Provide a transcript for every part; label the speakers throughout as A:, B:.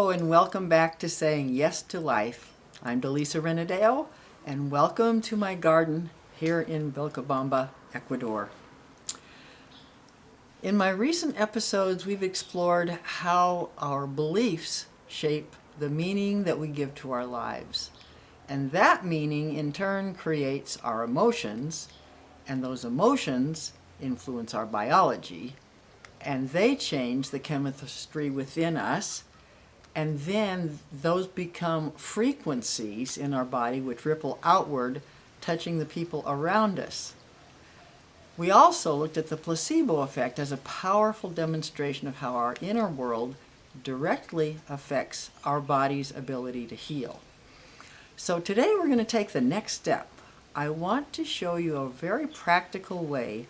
A: Hello and welcome back to Saying Yes to Life. I'm Delisa Renideo and welcome to my garden here in Vilcabamba, Ecuador. In my recent episodes, we've explored how our beliefs shape the meaning that we give to our lives. And that meaning in turn creates our emotions, and those emotions influence our biology, and they change the chemistry within us, and then those become frequencies in our body which ripple outward, touching the people around us. We also looked at the placebo effect as a powerful demonstration of how our inner world directly affects our body's ability to heal. So today we're going to take the next step. I want to show you a very practical way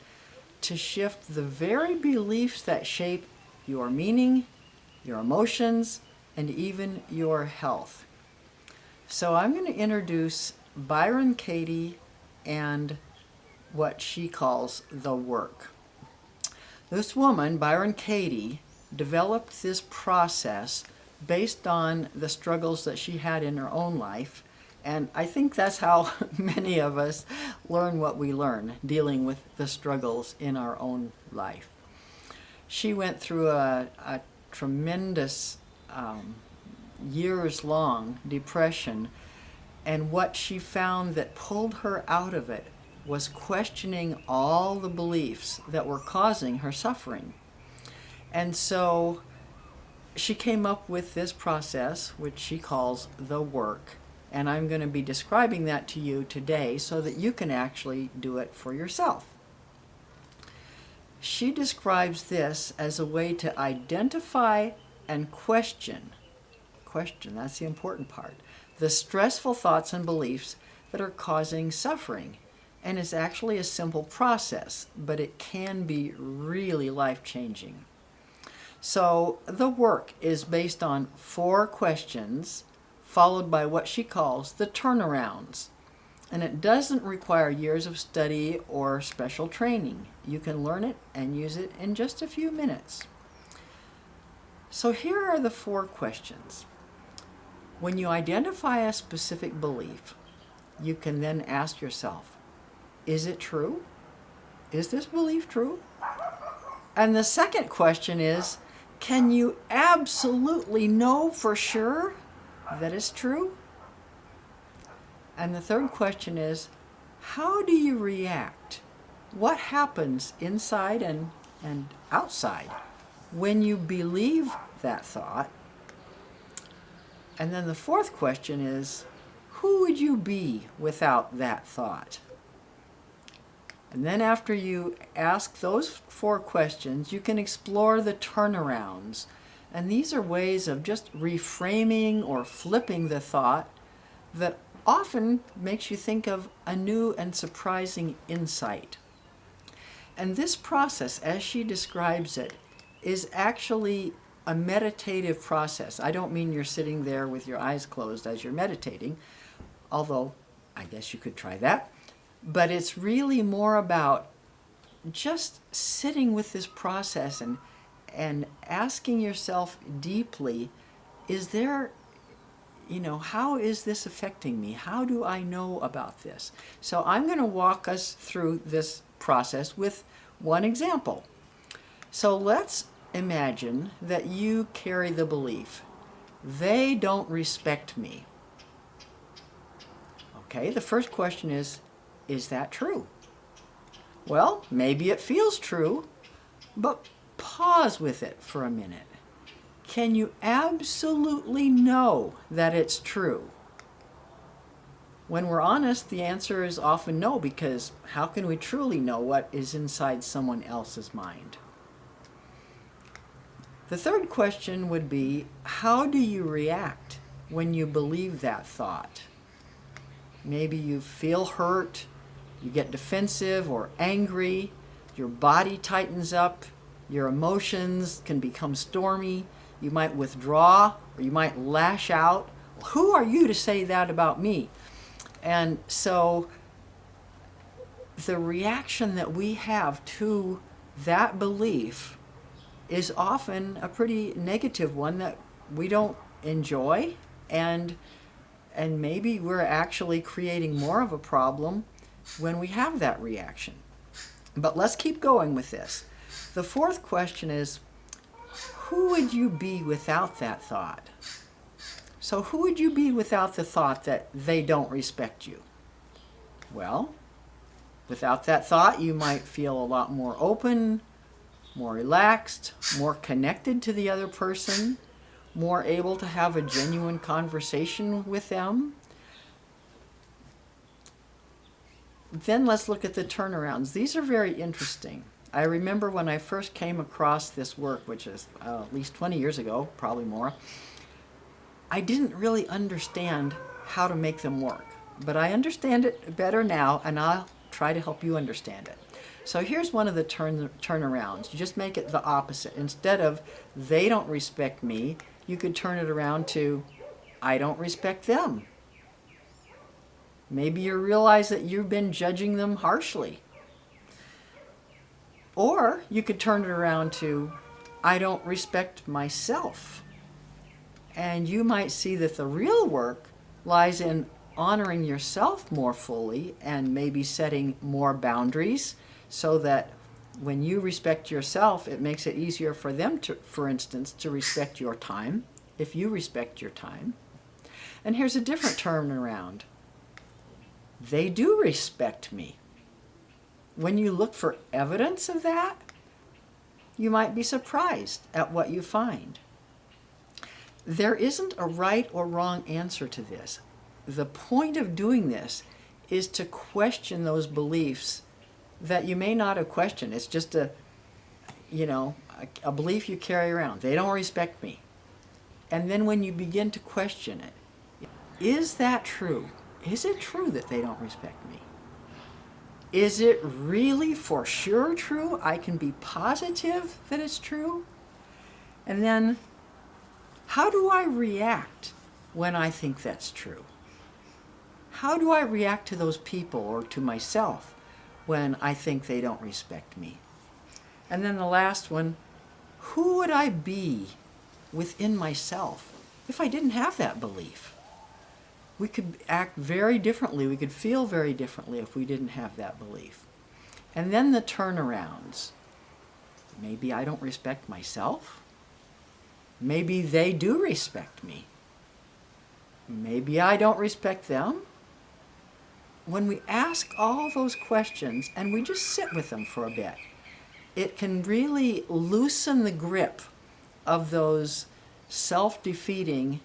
A: to shift the very beliefs that shape your meaning, your emotions, and even your health. So I'm going to introduce Byron Katie and what she calls the work. This woman, Byron Katie, developed this process based on the struggles that she had in her own life. And I think that's how many of us learn what we learn, dealing with the struggles in our own life. She went through a tremendous years-long depression, and what she found that pulled her out of it was questioning all the beliefs that were causing her suffering. And so she came up with this process, which she calls the work. And I'm going to be describing that to you today so that you can actually do it for yourself. She describes this as a way to identify and question, that's the important part, the stressful thoughts and beliefs that are causing suffering. And it's actually a simple process, but it can be really life-changing. So the work is based on 4 questions, followed by what she calls the turnarounds. And it doesn't require years of study or special training. You can learn it and use it in just a few minutes. So here are the 4 questions. When you identify a specific belief, you can then ask yourself, is it true? Is this belief true? And the second question is, can you absolutely know for sure that it's true? And the third question is, how do you react? What happens inside and outside when you believe that thought? And then the fourth question is, who would you be without that thought? And then after you ask those 4 questions, you can explore the turnarounds. And these are ways of just reframing or flipping the thought that often makes you think of a new and surprising insight. And this process, as she describes it, is actually a meditative process. I don't mean you're sitting there with your eyes closed as you're meditating, although I guess you could try that. But it's really more about just sitting with this process and asking yourself deeply, is there, how is this affecting me? How do I know about this? So I'm going to walk us through this process with one example. So let's imagine that you carry the belief, they don't respect me. Okay, the first question is that true? Well, maybe it feels true, but pause with it for a minute. Can you absolutely know that it's true? When we're honest, the answer is often no, because how can we truly know what is inside someone else's mind? The third question would be, how do you react when you believe that thought? Maybe you feel hurt, you get defensive or angry, your body tightens up, your emotions can become stormy, you might withdraw or you might lash out. Who are you to say that about me? And so the reaction that we have to that belief is often a pretty negative one that we don't enjoy, and maybe we're actually creating more of a problem when we have that reaction. But let's keep going with this. The fourth question is, who would you be without that thought? So who would you be without the thought that they don't respect you? Well, without that thought, you might feel a lot more open, more relaxed, more connected to the other person, more able to have a genuine conversation with them. Then let's look at the turnarounds. These are very interesting. I remember when I first came across this work, which is at least 20 years ago, probably more, I didn't really understand how to make them work. But I understand it better now, and I'll try to help you understand it. So here's one of the turnarounds. You just make it the opposite. Instead of, they don't respect me, you could turn it around to, I don't respect them. Maybe you realize that you've been judging them harshly. Or you could turn it around to, I don't respect myself. And you might see that the real work lies in honoring yourself more fully and maybe setting more boundaries so that when you respect yourself, it makes it easier for them to, for instance, to respect your time, if you respect your time. And here's a different turnaround. They do respect me. When you look for evidence of that, you might be surprised at what you find. There isn't a right or wrong answer to this. The point of doing this is to question those beliefs that you may not have questioned. It's just a belief you carry around. They don't respect me. And then when you begin to question it, is that true? Is it true that they don't respect me? Is it really for sure true? I can be positive that it's true? And then, how do I react when I think that's true? How do I react to those people or to myself when I think they don't respect me? And then the last one, who would I be within myself if I didn't have that belief? We could act very differently. We could feel very differently if we didn't have that belief. And then the turnarounds. Maybe I don't respect myself. Maybe they do respect me. Maybe I don't respect them. When we ask all those questions and we just sit with them for a bit, it can really loosen the grip of those self-defeating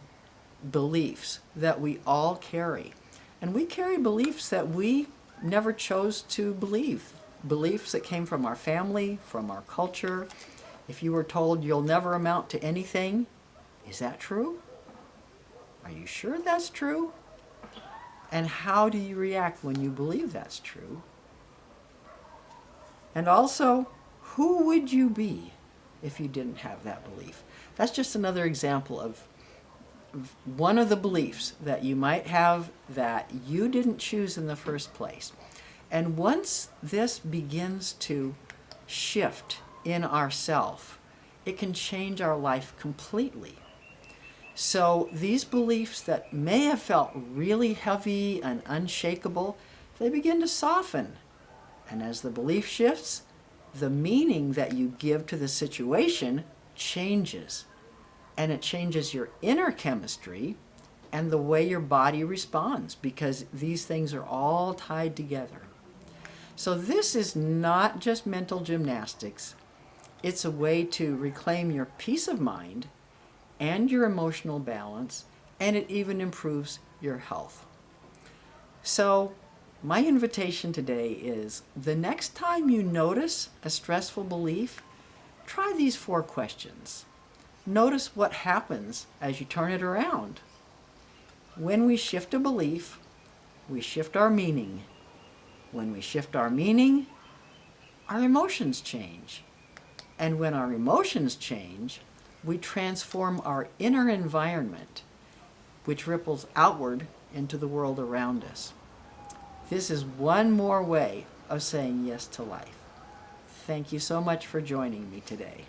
A: beliefs that we all carry. And we carry beliefs that we never chose to believe. Beliefs that came from our family, from our culture. If you were told you'll never amount to anything, is that true? Are you sure that's true? And how do you react when you believe that's true? And also, who would you be if you didn't have that belief? That's just another example of one of the beliefs that you might have that you didn't choose in the first place. And once this begins to shift in ourself, it can change our life completely. So these beliefs that may have felt really heavy and unshakable, they begin to soften. And as the belief shifts, the meaning that you give to the situation changes. And it changes your inner chemistry and the way your body responds, because these things are all tied together. So this is not just mental gymnastics. It's a way to reclaim your peace of mind and your emotional balance, and it even improves your health. So my invitation today is, the next time you notice a stressful belief, try these 4 questions. Notice what happens as you turn it around. When we shift a belief, we shift our meaning. When we shift our meaning, our emotions change. And when our emotions change, we transform our inner environment, which ripples outward into the world around us. This is one more way of saying yes to life. Thank you so much for joining me today.